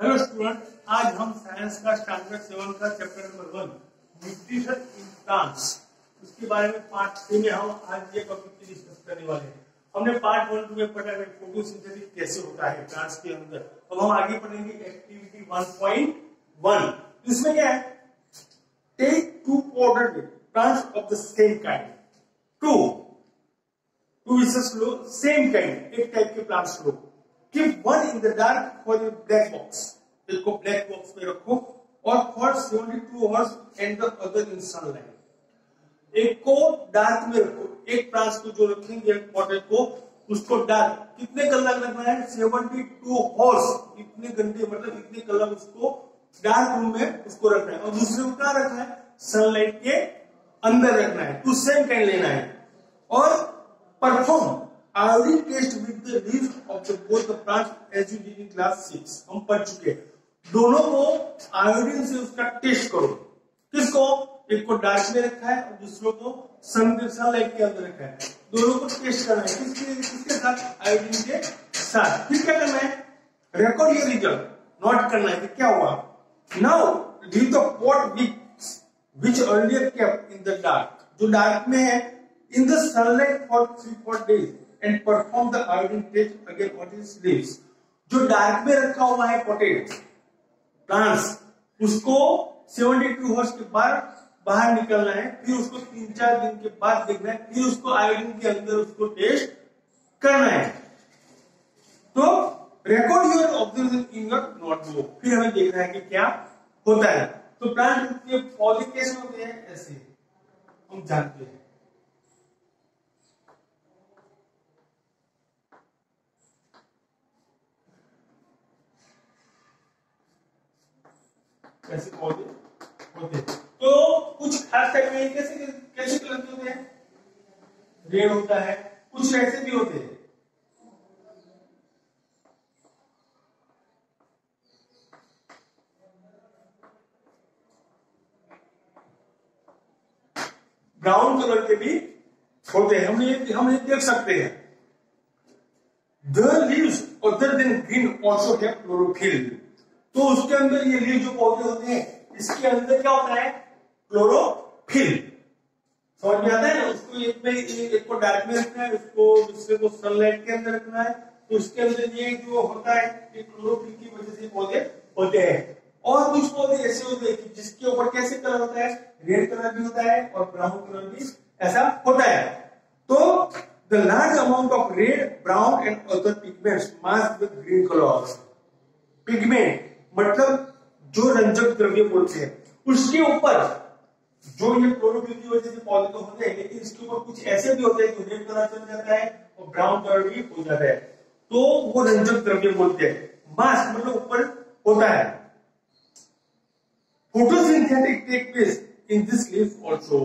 Hello student, आज हम science का स्टैंडर्ड 7 का chapter number 1 nutrition in plants उसके बारे में पार्ट 3 में हम आज ये टॉपिक डिस्कस करने वाले हैं। हमने पार्ट 1 में पढ़ा है फोटोसिंथेसिस कैसे होता है प्लांट्स के अंदर। अब हम आगे पढ़ेंगे एक्टिविटी 1.1। इसमें क्या है, take two potted plants of the same kind, two pieces लो सेम काइंड, एक टाइप के प्लांट्स लो। Keep one in the dark for your black box. एक को ब्लैक बॉक्स में रखो और for 72 hours and the other in sunlight. एक को डार्क में रखो, एक प्लांट्स को जो रखेंगे पॉटेड को उसको डार्क कितने कलर रखना है, 72 hours, इतने घंटे मतलब इतने कलर उसको डार्क रूम में उसको रखना है। और दूसरे को क्या रखना है, सनलाइट के अंदर रखना है। टू सेम काइंड लेना है और perform iodine test with the leaves of the both the plants as you did in class 6। हम पढ़ चुके हैं। दोनों को आयोडीन से उसका टेस्ट करो। किसको, एक को डार्क में रखा है और दूसरों को सनलाइट के अंदर रखा है। दोनों को टेस्ट करना है किसके साथ, आयोडीन के साथ। फिर क्या करना है, रिकॉर्ड योर रिजल्ट, नोट करना है कि क्या हुआ। Now leave the pot which earlier kept in the dark, जो डार्क में है, in the sunlight for 3-4 days and perform the iodine test again on its leaves। जो डार्क में रखा हुआ है पोटेड प्लांट्स, उसको 72 आवर्स के बाद बाहर निकलना है। फिर उसको 3-4 दिन के बाद देखना है, फिर उसको आयोडीन के अंदर उसको टेस्ट करना है। तो record your observation in your notebook. फिर हमें देखना है कि क्या होता है। तो प्लांट के पौधे कैसे होते हैं, ऐसे हम जानते हैं। कैसे पौधे होते हैं, तो कुछ खास टाइप में कैसे कलर के होते हैं, रेड होता है, कुछ ऐसे भी होते हैं। ब्राउन कलर के भी होते हैं, हम ये देख सकते हैं। The leaves other than green also have chlorophyll। तो उसके अंदर ये लीव जो पौधे होते हैं, इसके अंदर क्या होता है, क्लोरोफिल। समझ में आता है ना। उसको एक को डार्क में रखना है, उसको दूसरे को सनलाइट के अंदर रखना है। तो उसके अंदर ये जो होता है, ये क्लोरोफिल की वजह से पौधे होते हैं। और कुछ पौधे ऐसे होते हैं जिसके ऊपर कैसे कलर होता है, रेड कलर भी होता है और ब्राउन कलर भी ऐसा होता है। तो the large amount of red, brown and other pigments mask with green colour. Pigment मतलब जो रंजक द्रव्य बोलते हैं, उसके ऊपर जो ये क्लोरोफिल की वजह से पौधे तो होते हैं, लेकिन इसके ऊपर कुछ ऐसे भी होते हैं जो रेड कलर चल जाता है और ब्राउन कलर भी हो जाता है, तो वो रंजक द्रव्य बोलते हैं। मास्क मतलब ऊपर होता है। Photosynthetic take place in this leaf also.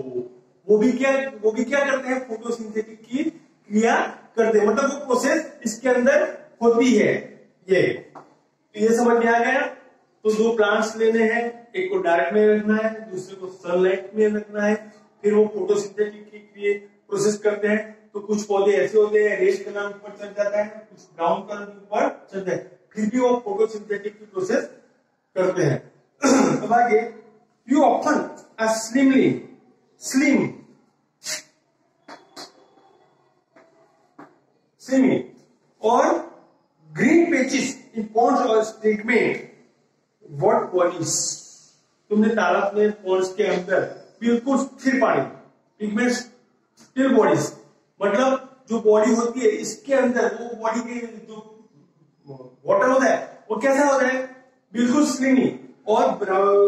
वो भी क्या करते हैं, फोटोसिंथेटिक की क्रिया करते हैं, मतलब वो प्रोसेस इसके अंदर होती है। ये समझ में आ गया। तो दो प्लांट्स लेने हैं, एक को डार्क में रखना है, दूसरे को सनलाइट में रखना है। फिर वो फोटोसिंथेटिक की प्रोसेस करते हैं। तो कुछ पौधे ऐसे होते हैं, रेड कलर ऊपर चल जाता है, कुछ ब्राउन कलर ऊपर चलता है, फिर भी वो फोटोसिंथेटिक की प्रोसेस करते हैं। अब आगे, यू ऑफन अ स्लिम और green patches in ponds or stagnant what bodies। तुमने तालाब में ponds के अंदर बिल्कुल स्थिर पानी, पिगमेंट स्थिर बॉडीज, मतलब जो बॉडी होती है इसके अंदर, वो बॉडी के जो वाटर होता है वो कैसा होता है, बिल्कुल स्लिमी और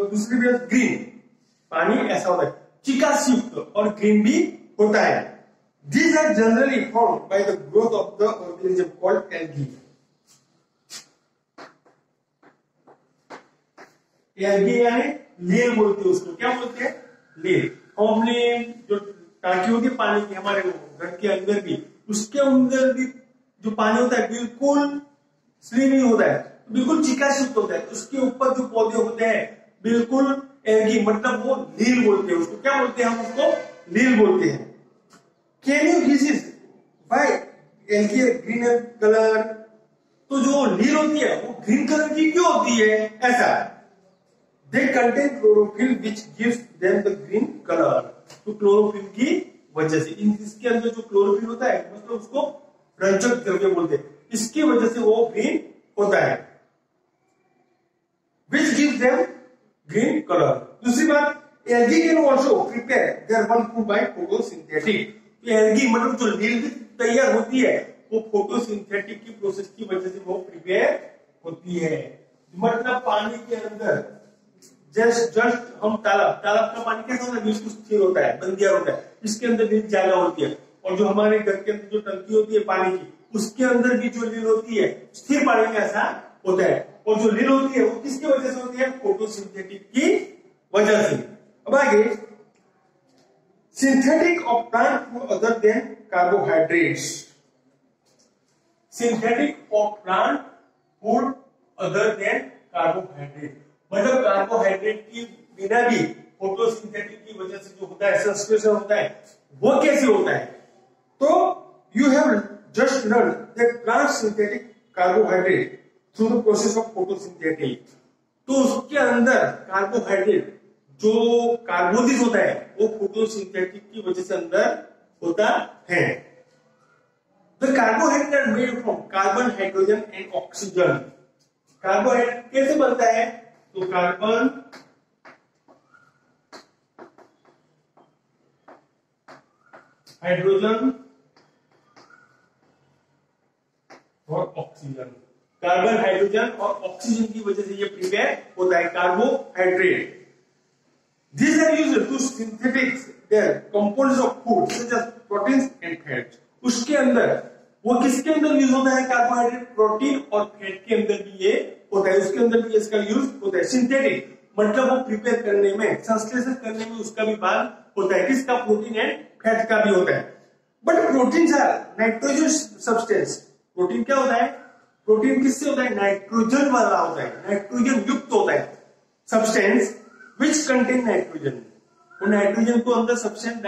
दूसरी तरफ ग्रीन पानी ऐसा होता है, चिकास युक्त और ग्रीन भी होता है। These are generally formed by the growth of the organism called algae। Algae यानी लील बोलते हैं उसको, क्या बोलते हैं, लील। अपने जो टांकी होती है पानी की हमारे घर के अंदर भी, उसके अंदर भी जो पानी होता है बिल्कुल स्लिमी होता है, बिल्कुल चिकासित होता है। उसके ऊपर जो पौधे होते हैं बिल्कुल एल्गी, मतलब वो लील बोलते हैं उसको। क्या बोलते हैं, हम उसको लील बोलते हैं। Can you guess why algae green colour. तो जो लील होती है वो ग्रीन कलर की क्यों होती है? ऐसा, they contain chlorophyll which gives them the green colour. तो क्लोरोफिल की वजह से इसके अंदर जो क्लोरोफिल होता है मतलब उसको रंजक द्रव्य बोलते हैं, इसकी वजह से वो ग्रीन होता है, which gives them green colour. दूसरी बात, algae can also prepare their one food by photosynthetic. तो एल्गी मतलब जो नील तैयार होती है वो फोटोसिंथेटिक की प्रोसेस की वजह से वो प्रिपेयर होती है। मतलब पानी के अंदर जस्ट हम तालाब का पानी कैसा होता है? बिल्कुल स्थिर होता है, बंदियार होता है, इसके अंदर भी जगह होती है। और जो हमारे घर के अंदर जो टंकी होती है पानी की, उसके अंदर भी जो लील होती है स्थिर पानी में ऐसा होता है। और जो लील होती है वो किसकी वजह से होती है? फोटोसिंथेटिक की वजह से। अब आगे, synthetic of plant food other than carbohydrates. Synthetic of plant food other than carbohydrate, मतलब कार्बोहाइड्रेट की बिना भी फोटोसिंथेटिक की वजह से जो होता है संश्लेषण होता है वो कैसे होता है? तो you have just learn that plant synthetic carbohydrate through the process of photosynthetic. तो उसके अंदर कार्बोहाइड्रेट जो कार्बोदिस होता है वो फोटोसिंथेटिक की वजह से अंदर होता है। The carbohydrate are made from carbon, hydrogen and oxygen. Carbohydrate कैसे बनता है? तो कार्बन, हाइड्रोजन और ऑक्सीजन, कार्बन, हाइड्रोजन और ऑक्सीजन की वजह से ये प्रिपेयर होता है carbohydrate. These are used to synthetize their components of food such as proteins and fats। उसके अंदर वो किसके अंदर यूज होता है? कार्बोहाइड्रेट, प्रोटीन और फैट के अंदर भी ये होता है, उसके अंदर भी इसका यूज होता है। सिंथेटिक मतलब वो प्रिपेयर करने में, संश्लेषण करने में उसका भी भाग होता है, किसका? प्रोटीन एंड फैट का भी होता है। But protein are nitrogen substance. Protein क्या होता है? प्रोटीन किससे होता है? नाइट्रोजन वाला होता है, नाइट्रोजन युक्त होता है सब्सटेंस विच कंटेन नाइट्रोजन। वो नाइट्रोजन को अंदर सब्सटेंस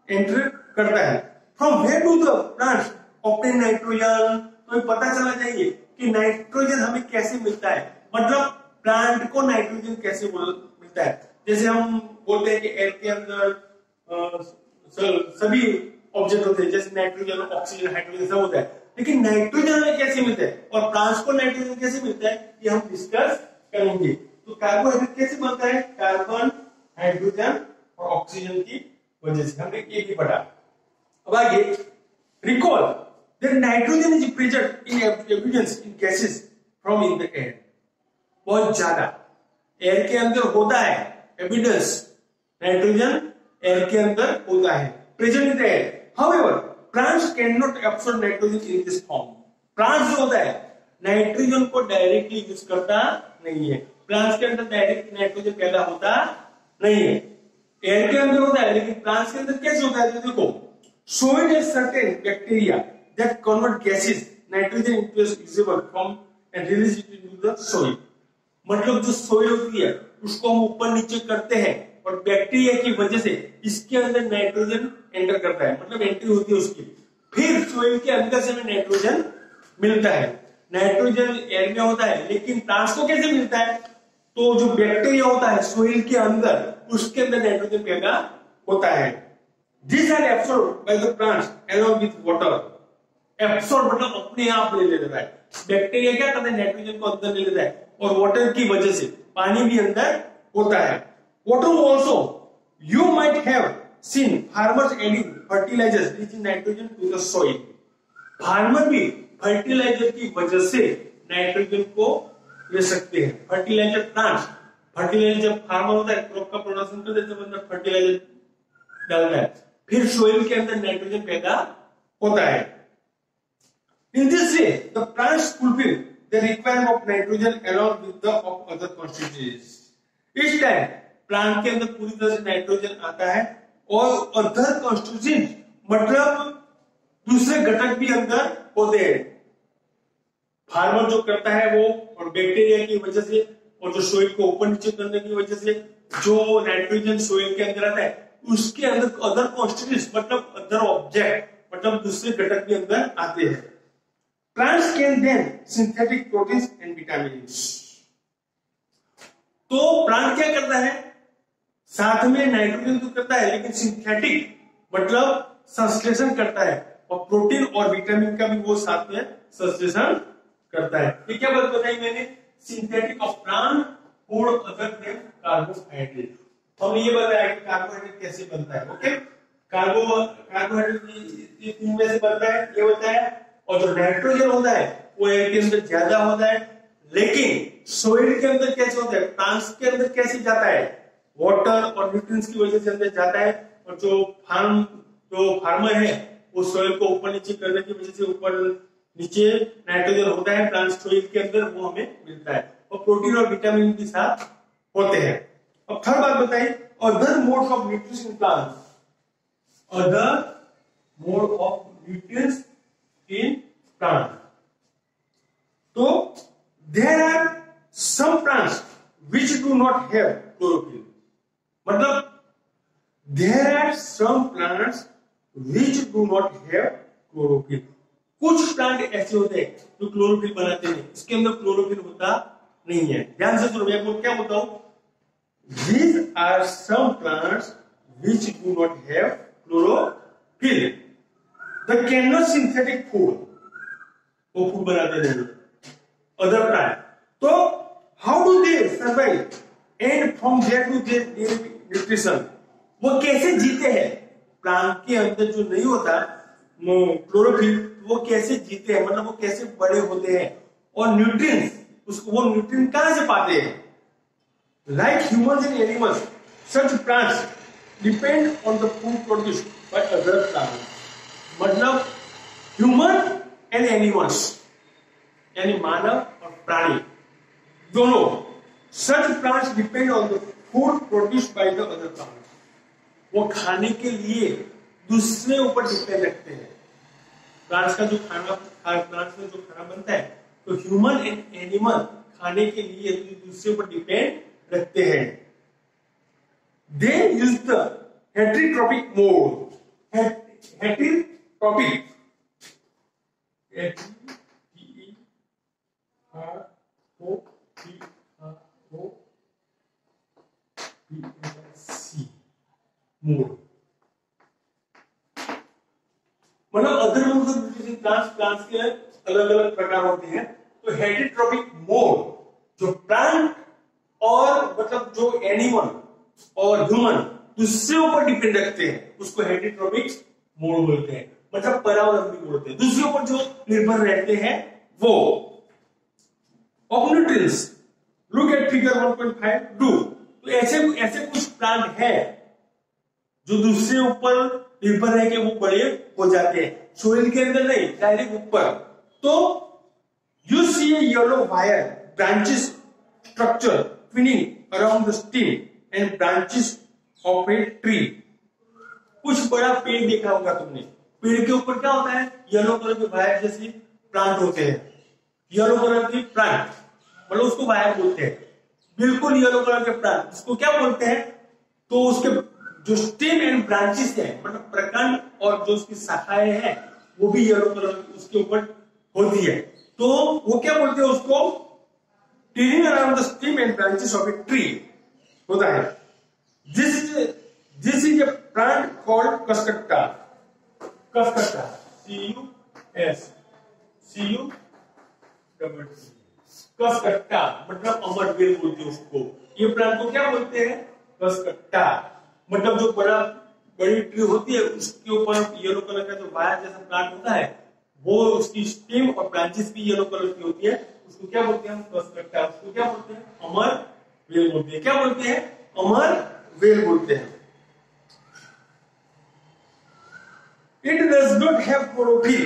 एंटर करता है। From where do the plants obtain nitrogen? तो पता चला चाहिए कि नाइट्रोजन हमें कैसे मिलता है, मतलब प्लांट को नाइट्रोजन कैसे मिलता है। जैसे हम बोलते हैं कि एयर के अंदर सभी ऑब्जेक्ट होते हैं, जैसे नाइट्रोजन, ऑक्सीजन, हाइड्रोजन सब होता है, लेकिन नाइट्रोजन हमें कैसे मिलता है और प्लांट्स को नाइट्रोजन कैसे मिलता है ये हम डिस्कस करेंगे। तो कार्बोहाइड्रेट कैसे बनता है? कार्बन, हाइड्रोजन और ऑक्सीजन की वजह से, हमने ये भी पढ़ा। अब आगे, recall that nitrogen is present in evidence in gases from in the air. बहुत ज्यादा एयर के अंदर होता है एविडेंस, नाइट्रोजन एयर के अंदर होता है, present in the air. However plants can not absorb nitrogen in this form. Plants जो होता है नाइट्रोजन को डायरेक्टली यूज करता नहीं है, प्लांट्स के अंदर डायरेक्ट नाइट्रोजन पैदा होता नहीं है, एयर के अंदर होता है, लेकिन प्लांट्स के अंदर कैसे होता है? तो देखो, soil has certain bacteria that convert gases nitrogen into usable form and release it into the soil. मतलब जो सोइल होती है उसको हम ऊपर नीचे करते हैं और बैक्टीरिया की वजह से इसके अंदर नाइट्रोजन एंटर करता है, मतलब एंट्री होती है उसकी, फिर सोइल के अंदर से हमें नाइट्रोजन मिलता है। नाइट्रोजन एयर में होता है, लेकिन प्लांट्स को कैसे मिलता है? तो जो बैक्टीरिया होता है सोइल के अंदर, उसके अंदर नाइट्रोजन पैदा होता है। This are absorbed by the plants along with water. Absorb मतलब अपने आप ले लेता है, बैक्टीरिया क्या करता है? नाइट्रोजन को अंदर ले लेता है, और वाटर की वजह से पानी भी अंदर होता है। Water also you might have seen farmers adding fertilisers rich in nitrogen to the soil. Farmer भी फर्टिलाइजर की वजह से नाइट्रोजन को ले सकते हैं। फर्टिलाइजर प्लांट्स, फर्टिलाइजर जब फार्मर होता है क्रॉप का प्रोडक्शन करते हैं, जब अंदर फर्टिलाइजर डालता है, फिर सोइल के अंदर नाइट्रोजन पैदा होता है। In this way the plants fulfil the requirement of nitrogen along with the of other constituents। इस टाइम प्लांट के अंदर पूरी तरह से नाइट्रोजन आता है और अदर कॉन्स्टिट्यूएंट मतलब दूसरे घटक भी अंदर होते हैं। फार्मर जो करता है वो, और बैक्टीरिया की वजह से, और जो सोइल को ऊपर नीचे करने की वजह से जो नाइट्रोजन सोइल के अंदर आता है, उसके अंदर अदर कॉन्स्टिट्यूएंट्स मतलब अदर ऑब्जेक्ट मतलब दूसरे घटक भी अंदर आते हैं। Plants can then synthetic proteins and vitamins. तो प्लांट क्या करता है, साथ में नाइट्रोजन तो करता है, लेकिन सिंथेटिक मतलब संश्लेषण करता है, और प्रोटीन और विटामिन का भी वो साथ में संश्लेषण करता है। ये क्या बात बताई मैंने, synthetic of plant food other than carbohydrate. हमने ये बताया कि कार्बोहाइड्रेट कैसे बनता है। ओके, कार्बोहाइड्रेट तीन में से बनता है, ये बताया। और जो नाइट्रोजन होता है वो एयर के अंदर ज्यादा होता है, लेकिन सोइल के अंदर कैसे होता है, प्लांट्स के अंदर कैसे जाता है, वाटर और न्यूट्रिएंट्स की वजह से अंदर जाता है। और जो फार्मर है वो सोइल को ऊपर नीचे करने की वजह से ऊपर नीचे नाइट्रोजन होता है प्लांट्स सोइल के अंदर, वो हमें मिलता है, और प्रोटीन और विटामिन के साथ होते हैं। अब थर्ड बात बताइए, other modes of nutrition plants, other mode of nutrients in plant. तो there are some plants which do not have chlorophyll, मतलब there are some plants which do not have chlorophyll. कुछ प्लांट ऐसे होते हैं जो chlorophyll बनाते नहीं, इसके अंदर क्लोरोफिल होता नहीं है। ध्यान से सुनो, मैं क्या बोलता हूं, these are some plants which do not have chlorophyll. They cannot synthetic food, वो फूड बनाते नहीं अदर प्लांट। तो how do they survive and from there to there nutrition, वो कैसे जीते हैं, प्लांट के अंदर जो नहीं होता क्लोरोफिल, वो कैसे जीते हैं, मतलब वो कैसे बड़े होते हैं, और न्यूट्रिएंट्स उसको वो न्यूट्रिएंट कहां से पाते हैं। Like humans and animals, such plants depend on the food produced by other plants. मतलब human and animals, यानी मानव और प्राणी दोनों, such plants depend on the food produced by the other plants. वो खाने के लिए दूसरे ऊपर डिपेंड रखते हैं। प्लांट्स का जो प्लांट्स में जो खाना बनता है, तो ह्यूमन एंड एनिमल खाने के लिए दूसरे ऊपर डिपेंड रखते हैं। They use the heterotrophic mode, heterotrophic mode, मतलब other mode of nutrition plants के अलग अलग प्रकार होते हैं। तो हेटेरोट्रॉपिक मोड जो प्लांट और मतलब जो एनिमल और ह्यूमन दूसरे ऊपर डिपेंड रखते हैं, उसको हेटेरोट्रॉपिक मोड बोलते हैं, मतलब परावलंबी बोलते हैं, दूसरे ऊपर जो निर्भर रहते हैं वो। Of nutrients, look at figure 1.5 do. तो ऐसे कुछ प्लांट है जो दूसरे ऊपर निर्भर रह के वो बड़े हो जाते हैं, सोइल के अंदर नहीं, डायरेक्ट ऊपर। तो you see a yellow wire branches structure twinning around the stem and branches of a tree. कुछ बड़ा पेड़ देखा होगा तुमने, पेड़ के ऊपर क्या होता है, येलो कलर के वायर जैसे प्लांट होते हैं, येलो कलर की प्लांट, मतलब उसको वायर बोलते हैं, बिल्कुल येलो कलर के प्लांट, उसको क्या बोलते हैं, तो उसके जो स्टेम एंड ब्रांचेस है, मतलब प्रकांड और जो उसकी शाखाएं हैं वो भी येलो कलर उसके ऊपर होती है। तो वो क्या बोलते हैं उसको, twinning around the stem and branches of a tree होता है। This is a plant called कसकट्टा। कसकट्टा, CUSCU कसकट्टा, मतलब अमरवेल बोलते हैं उसको। ये प्लांट को क्या बोलते हैं, कसकट्टा, मतलब जो बड़ी ट्री होती है उसके ऊपर येलो कलर का जो वायर जैसा प्लांट होता है, वो उसकी स्टेम और ब्रांचेस भी येलो कलर की होती है, उसको क्या बोलते हैं, कसकट्टा। उसको क्या बोलते हैं, अमर वेल बोलते हैं। क्या बोलते हैं, अमर वेल बोलते हैं। It does not have chlorophyll,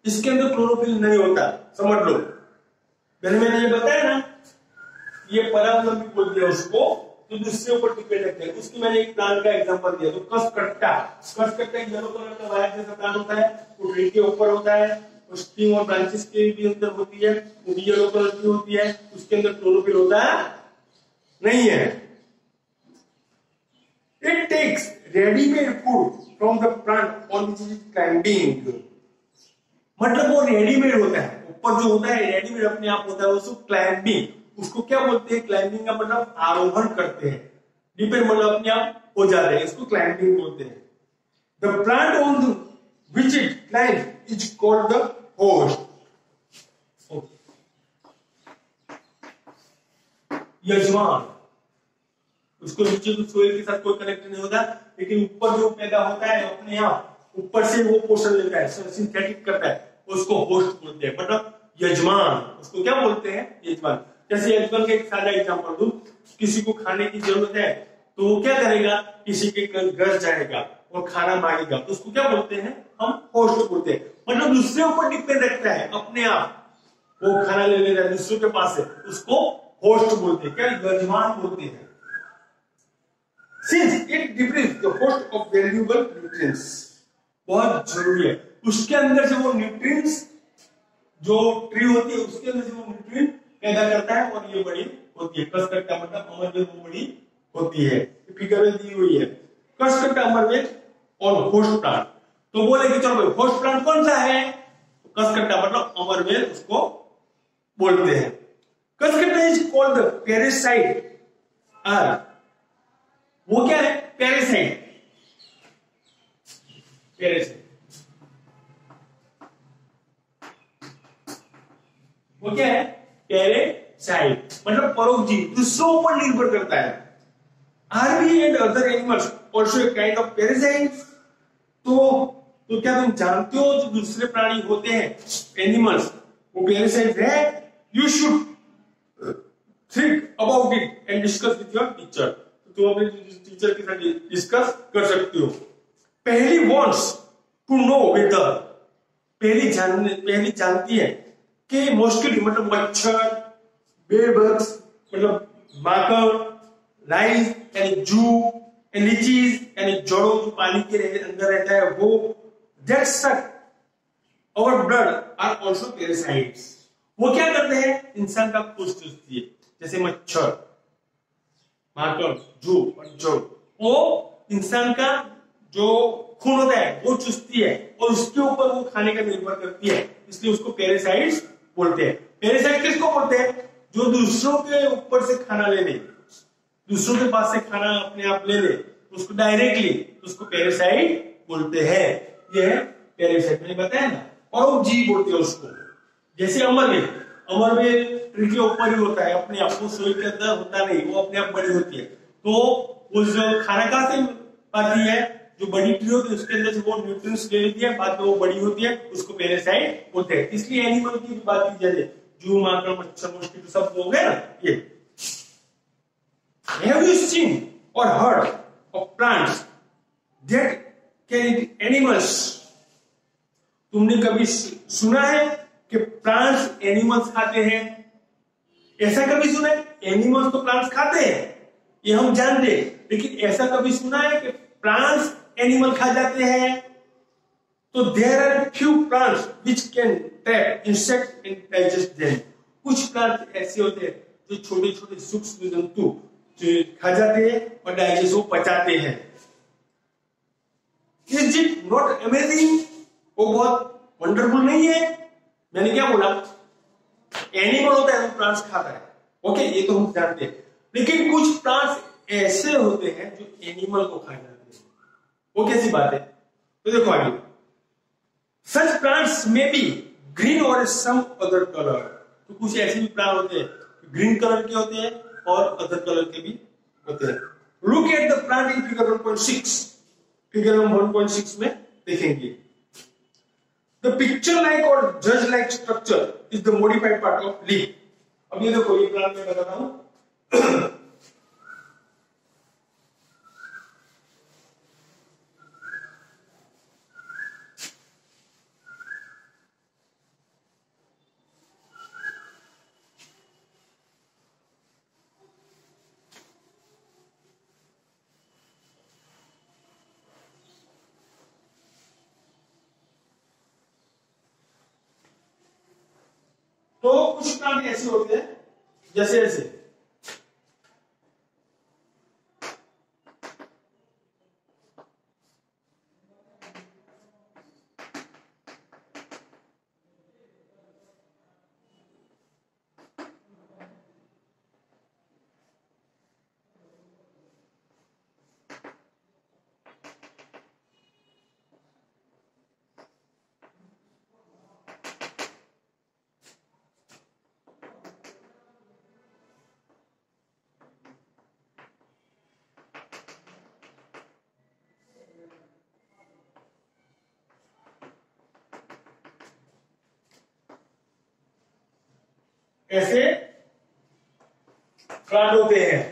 इसके अंदर क्लोरोफिल नहीं होता, समझ लो। मैंने ये बताया ना, ये परावलंबी बोलते हैं उसको, तो दूसरे ऊपर डिपेंड रखते हैं। उसकी मैंने एक प्लांट का एग्जांपल दिया, तो कसकट्टा एक येलो कलर का वायर जैसा प्लांट होता है, वो ट्री के ऊपर होता है, स्टिंग और ब्रांचेस के भी अंदर होती है, वो भी येलो कलर की होती है, उसके अंदर क्लोरोफिल होता है नहीं है। It takes readymade food from the plant on which it is climbing, मतलब वो रेडीमेड होता है, ऊपर जो होता है रेडीमेड अपने आप होता है, उसको क्लाइंबिंग, उसको क्या बोलते हैं, क्लाइंबिंग का मतलब आरोहण करते हैं, डिपेंड मतलब अपने आप हो जाते हैं, इसको क्लाइंबिंग बोलते हैं। The plant on which it climb is called the host. यजमान, उसको नीचे तो सोइल के साथ कोई कनेक्ट नहीं होता, लेकिन ऊपर जो पैदा होता है अपने आप ऊपर से वो पोषण लेता है, सिंथेटिक करता है, उसको होस्ट बोलते हैं, मतलब यजमान, उसको क्या बोलते हैं, यजमान। जैसे यजमान का एक सादा एग्जांपल दूं, किसी को खाने की जरूरत है तो वो क्या करेगा, किसी के घर जाएगा और खाना मांगेगा, तो उसको क्या बोलते हैं, हम होस्ट बोलते हैं, मतलब दूसरे ऊपर डिपेंड रखता है, अपने आप वो खाना ले ले रहा है दूसरों के पास से, उसको होस्ट बोलते हैं, क्या यजमान बोलते हैं। Since it deprives the host of valuable nutrients, बहुत जरूरी है, उसके अंदर से वो न्यूट्रिएंट्स जो ट्री होती है उसके अंदर से वो न्यूट्रिएंट पैदा करता है और ये बड़ी होती है। कसकट्टा मतलब अमरवेल वो बड़ी होती है, फिगर में दी हुई है कसकट्टा अमरवेल और होस्ट प्लांट। तो बोले कि चलो भाई होस्ट प्लांट कौन सा है, कसकट्टा मतलब अमरवेल उसको बोलते हैं। कसकट्टा इज कॉल्ड द पैरासाइट, वो क्या है, पैरासाइट, पैरासाइट वो क्या है, पैरासाइट मतलब परोपजीवी, दूसरों पर निर्भर करता है। Army and other animals also a kind of parasites. तो क्या तुम जानते हो जो दूसरे प्राणी होते हैं एनिमल्स वो पैरासाइट है। You should think about it and discuss with your teacher, तो अपने टीचर के साथ डिस्कस कर सकते हो। पहली वॉन्ट्स टू नो वेदर, पहली जानती है कि मॉस्किटो मतलब मच्छर, बेडबग्स मतलब माकड़, लाइस यानी जू, लीचीज यानी जड़ों जो पानी के अंदर रहता है वो, that suck our blood are also parasites. वो क्या करते हैं, इंसान का खून चूसती है, जैसे मच्छर, माकड़, जू और जड़, वो इंसान का जो खून होता है वो चूसती है और उसके ऊपर वो खाने का निर्भर करती है, इसलिए उसको पैरासाइट्स बोलते हैं। पैरासाइट किसको बोलते हैं, जो दूसरों के ऊपर से खाना ले ले, दूसरों के पास से खाना अपने आप ले ले उसको डायरेक्टली, उसको पैरासाइट बोलते हैं। ये है पैरासाइट, मैंने बताया ना, परोपजीवी बोलते हैं उसको। जैसे अमरवेल ट्री के ऊपर ही होता है, अपने आप को सोई के अंदर होता नहीं, वो अपने आप बड़ी होती है, तो उस खाना कहां से पाती है, जो बड़ी ट्री होती है उसके अंदर से वो न्यूट्रिएंट्स ले लेती है, बाद में वो बड़ी होती है, उसको पैरासाइट बोलते हैं। इसलिए एनिमल की भी बात की जाए, जू, माकड़, मच्छर, मॉस्किटो सब हो गए ना ये। Have you seen or heard of plants that can eat animals? तुमने कभी सुना है कि प्लांट्स एनिमल्स खाते हैं? ऐसा कभी सुना है? एनिमल्स तो प्लांट्स खाते हैं, ये हम जानते हैं, लेकिन ऐसा कभी सुना है कि प्लांट्स एनिमल खा जाते हैं? तो there are few plants which can trap insect and digest them. कुछ प्लांट ऐसे होते हैं जो छोटे छोटे सूक्ष्म जंतु खा जाते हैं और डाइजेस्ट को पचाते हैं। Is it not amazing? वो बहुत वंडरफुल नहीं है? मैंने क्या बोला, एनिमल होता है वो प्लांट्स खाता है, ओके, ये तो हम जानते हैं, लेकिन कुछ प्लांट्स ऐसे होते हैं जो एनिमल को खा जाते हैं। वो कैसी बात है, तो देखो आगे, सच प्लांट्स में बी ग्रीन और सम अदर कलर। तो कुछ ऐसे भी प्लांट होते हैं ग्रीन कलर के होते हैं और अदर कलर के भी होते हैं। Look at the plant in figure 1.6, figure 1.6 में देखेंगे। द पिक्चर लाइक और जज like structure is the modified part of leaf. अब ये देखो, ये प्लांट में बताता हूं। तो कुछ प्लांट ऐसे होते हैं जैसे ऐसे, ऐसे प्लांट होते हैं।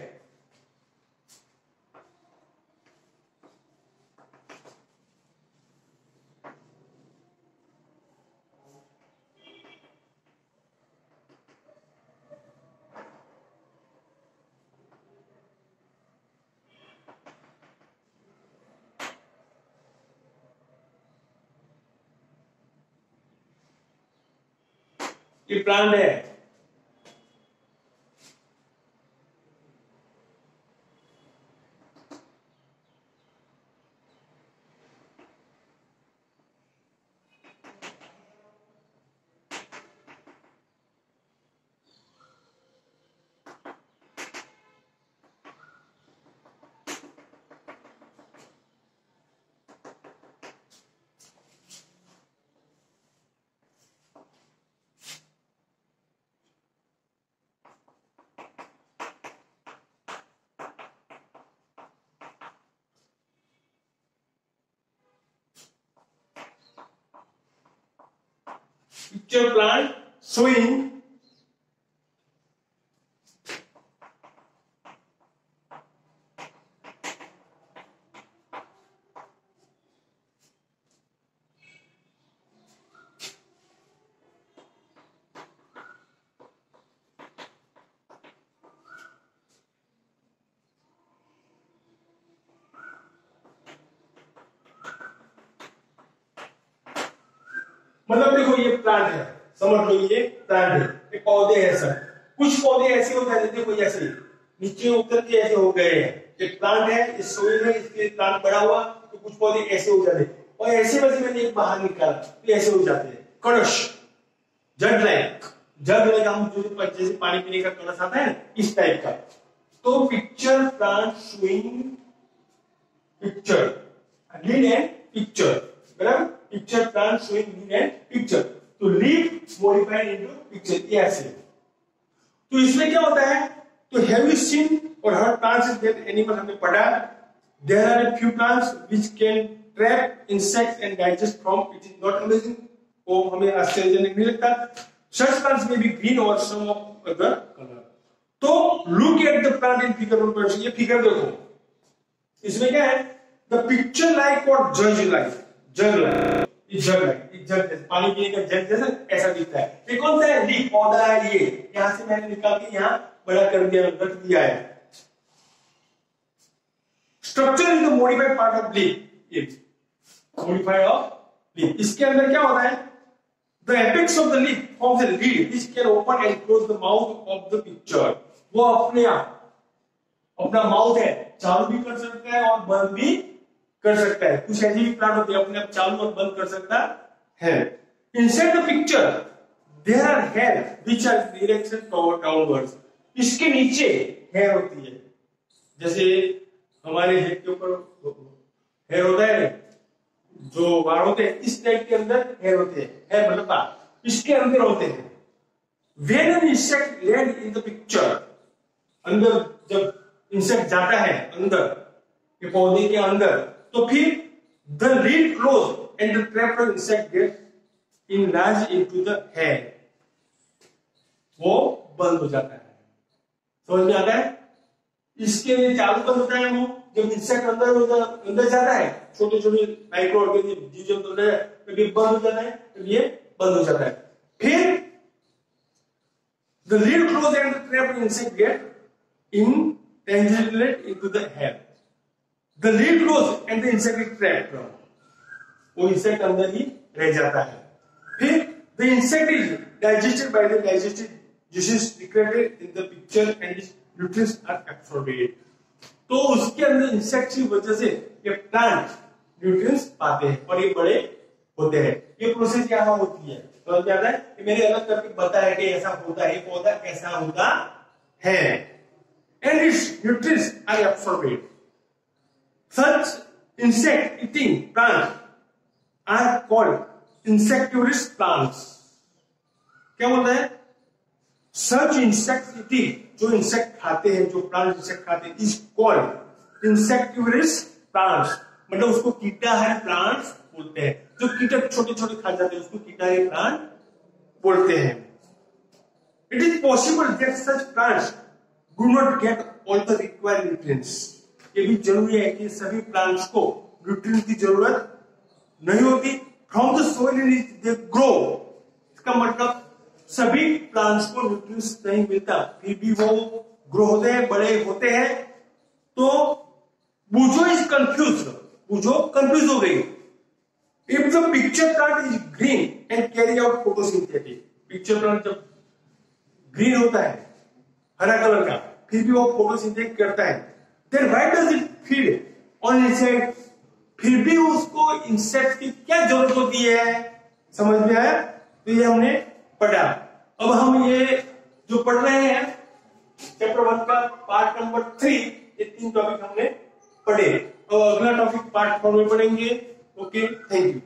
ये प्लांट है। Picture plant showing मतलब देखो ये प्लांट है, समझ लो ये प्लांट है, ये पौधे हैं सब। कुछ पौधे ऐसे हो जाते देखो जैसे नीचे उतर के ऐसे हो गए हैं। एक प्लांट है, इस सोइल में इसके प्लांट बड़ा हुआ तो कुछ पौधे ऐसे हो जाते और ऐसे में से मैंने एक बाहर निकाला तो ऐसे हो जाते हैं। कणश, जग लाइक हम जो जैसे पानी पीने का कणश आता है इस टाइप का। तो pitcher plant showing pitcher leaf and pitcher, बराबर। Pitcher plant showing leaf and pitcher, तो लीड मॉडिफाइड इनटू पिक्चर, ये ऐसे। तो इसमें क्या होता है, तो हैव यू सीन और हर्ड प्लांट्स दैट एनिमल हमने पढ़ा, there are a few plants which can trap insects and digest from, it is not amazing, वो हमें आश्चर्यजनक नहीं लगता। सच प्लांट्स में बी ग्रीन और सम ऑफ अदर कलर। तो look at the plant in figure 1.6, ये फिगर देखो, इसमें क्या है, द पिक्चर लाइक और जग लाइक, पानी पीने का जग जैसा ऐसा दिखता है। ये कौन सा है, लीफ, पौधा है। ये यहां से मैंने निकाल के यहां बड़ा कर दिया, रख दिया है। Structure is the modified part of leaf, modified of leaf. इसके अंदर क्या होता है, the apex of the leaf forms a lead which can open and close the mouth of the picture. वो अपने आप अपना माउथ है, चालू भी कर सकता है और बंद भी कर सकता है। कुछ ऐसे भी प्लांट होते हैं अपने आप चालू और बंद कर सकता है। Inside the picture there are hair which are direction downwards. इसके नीचे हेयर होती है, जैसे हमारे हेड के ऊपर हेयर होता है, जो बाल होते हैं इस टाइप के अंदर हेयर होते हैं, हेयर मतलब बाल इसके अंदर होते हैं। When an insect land in the picture, अंदर जब इंसेक्ट जाता है अंदर के पौधे के अंदर, तो फिर the lid close and the trapped insect get enlarge into the hair, वो बंद हो जाता है। समझ में आता है? इसके लिए चालू बंद होता है वो जब इंसेक्ट अंदर जाता है, छोटे छोटे माइक्रो ऑर्गेनिज्म जीव जंतु अंदर, कभी बंद हो जाता है, कभी ये बंद हो जाता है। फिर the lid close and the trapped insect get entangled into the hair. The lead close and the insect is trapped. वो इंसेक्ट अंदर ही रह जाता है। फिर the insect is digested by the digestive juices secreted in the picture and its nutrients are absorbed. तो उसके अंदर insect की वजह से ये प्लांट न्यूट्रिएंट्स पाते हैं और ये बड़े होते हैं। ये प्रोसेस यहाँ होती है, तो क्या है कि मैंने अलग करके बताया कि ऐसा होता है, पौधा ऐसा होता है। And its nutrients are absorbed. Such insect-eating plants are called insectivorous plants. क्या बोलता है? Such insect-eating, जो इंसेक्ट खाते हैं, जो प्लांट इंसेक्ट खाते हैं, is called insectivorous plants. मतलब उसको कीटाहारी प्लांट्स बोलते हैं। जो कीटक छोटे छोटे खा जाते हैं उसको कीटाहारी प्लांट बोलते हैं। It is possible that such plants do not get all the required nutrients. ये भी जरूरी है कि सभी प्लांट्स को न्यूट्रिएंट की जरूरत नहीं होती. From the soil in which they grow. इसका मतलब सभी प्लांट्स को न्यूट्रिएंट्स नहीं मिलता, फिर भी वो ग्रो होते हैं, बड़े होते हैं. तो बूझो इज कंफ्यूज, बूझो कंफ्यूज हो गई. If the picture plant is green and carry out photosynthesis, picture plant जब ग्रीन होता है, हरा कलर का, फिर भी वो फोटोसिंथेसिस करता है, then why does it feed on insect? फिर भी उसको इंसेक्ट की क्या जरूरत होती है? समझ में आया? तो ये हमने पढ़ा. अब हम ये जो पढ़ रहे हैं चैप्टर 1 का पार्ट नंबर 3, ये 3 टॉपिक हमने पढ़े. और अगला टॉपिक पार्ट 4 में पढ़ेंगे. Okay, thank you.